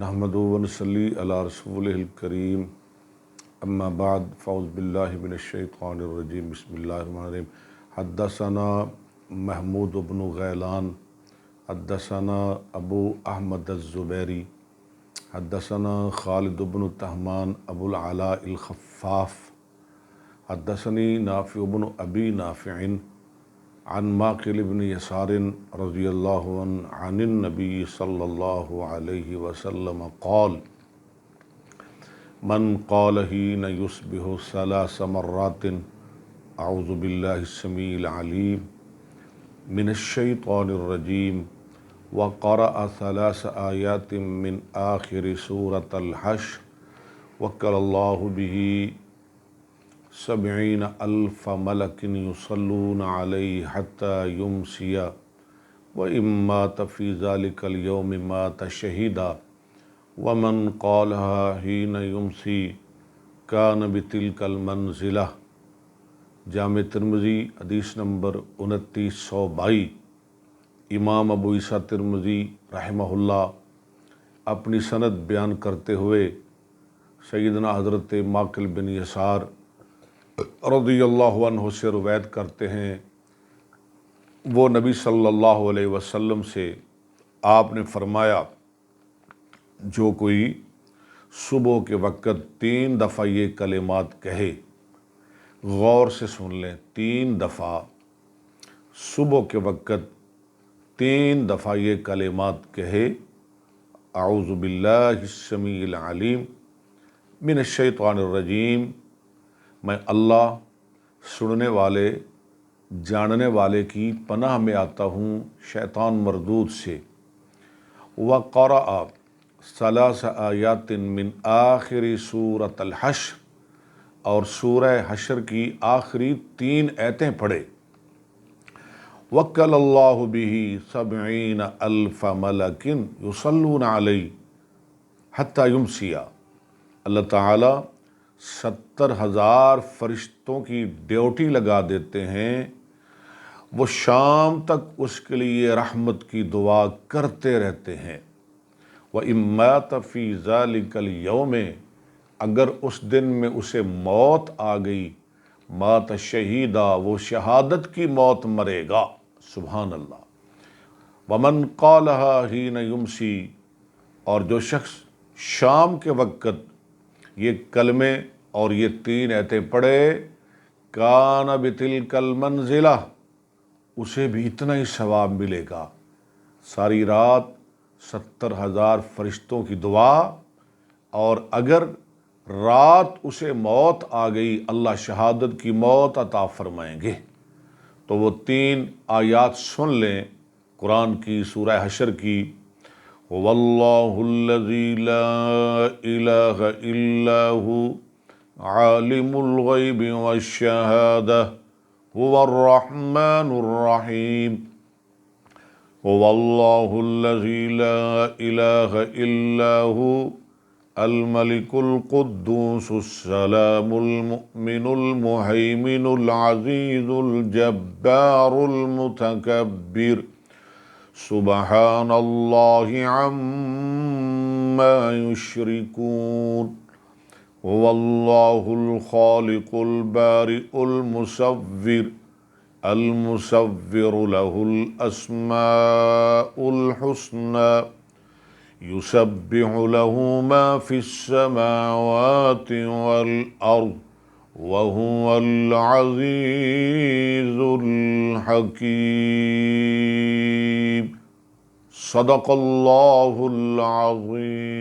نحمدہ و نصلی علی رسولہ الکریم اما بعد فاعوذ باللہ من الشیطان الرجیم بسم اللہ الرحمن الرحیم حدثنا محمود بن غیلان حدثنا ابو احمد الزبیری حدثنا خالد بن تہمان ابو العلاء الخفاف حدثنی نافع بن ابی نافع عن ماقل بن یسار رضی اللہ عنہ عن النبی صلی اللہ علیہ وسلم قال من قال حین یصبح ثلاث مرات اعوذ باللہ السمیع العلیم من الشیطان الرجیم وقرأ ثلاث آیات من آخر سورة الحشر وکل اللہ بہ 70,000 ملک یصلون علیہ حتی یمسی وإن مات فی ذلک اليوم مات شہیدا ومن قالها حین یمسی کان بتلک المنزلہ۔ جامع ترمذی حدیث نمبر 2922۔ امام ابو عیسیٰ ترمذی رحمہ اللہ اپنی سند بیان کرتے ہوئے سیدنا حضرت ماقل بن یسار رضی اللہ عنہ سے روایت کرتے ہیں، وہ نبی صلی اللہ علیہ وسلم سے آپ نے فرمایا، جو کوئی صبح کے وقت 3 دفعہ یہ کلمات کہے، غور سے سن لیں، 3 دفعہ صبح کے وقت 3 دفعہ یہ کلمات کہے، اعوذ باللہ السمیع العلیم من الشیطان الرجیم، میں اللہ سننے والے جاننے والے کی پناہ میں آتا ہوں شیطان مردود سے۔ وقرأ 3 آیات من آخر سورة الحشر، اور سورہ حشر کی آخری 3 آیتیں پڑھے۔ وکل اللہ بہ 70,000 ملک یصلون علیہ حتی یمسی، اللہ تعالیٰ 70,000 فرشتوں کی ڈیوٹی لگا دیتے ہیں، وہ شام تک اس کے لیے رحمت کی دعا کرتے رہتے ہیں۔ وَإِن مَاتَ فِي ذَلِكَ الْيَوْمِ، اگر اس دن میں اسے موت آ گئی، مات شہیدا، وہ شہادت کی موت مرے گا، سبحان اللہ۔ وَمَنْ قَالَهَا حِينَ يُمْسِي، اور جو شخص شام کے وقت یہ کلمے اور یہ 3 آیتیں پڑھے، کان بتلک المنزلہ، اسے بھی اتنا ہی ثواب ملے گا۔ ساری رات 70,000 فرشتوں کی دعا، اور اگر رات اسے موت آ گئی، اللہ شہادت کی موت عطا فرمائیں گے۔ تو وہ 3 آیات سن لیں قرآن کی سورہ حشر کی، وَاللَّهُ الَّذِي لَا إِلَٰهَ إِلَّا هُوَ عَالِمُ الْغَيْبِ وَالشَّهَادَةِ هُوَ الرَّحْمَٰنُ الرَّحِيمُ۔ وَاللَّهُ الَّذِي لَا إِلَٰهَ إِلَّا هُوَ الْمَلِكُ الْقُدُّوسُ السَّلَامُ الْمُؤْمِنُ الْمُهَيْمِنُ الْعَزِيزُ الْجَبَّارُ الْمُتَكَبِّرُ، سبحان اللہ عما یشرکون۔ هو اللہ الخالق البارئ المصور له الاسماء الحسنى یسبح له ما في السماوات والارض وهو العزیز الحکیم۔ صدق اللہ العظیم۔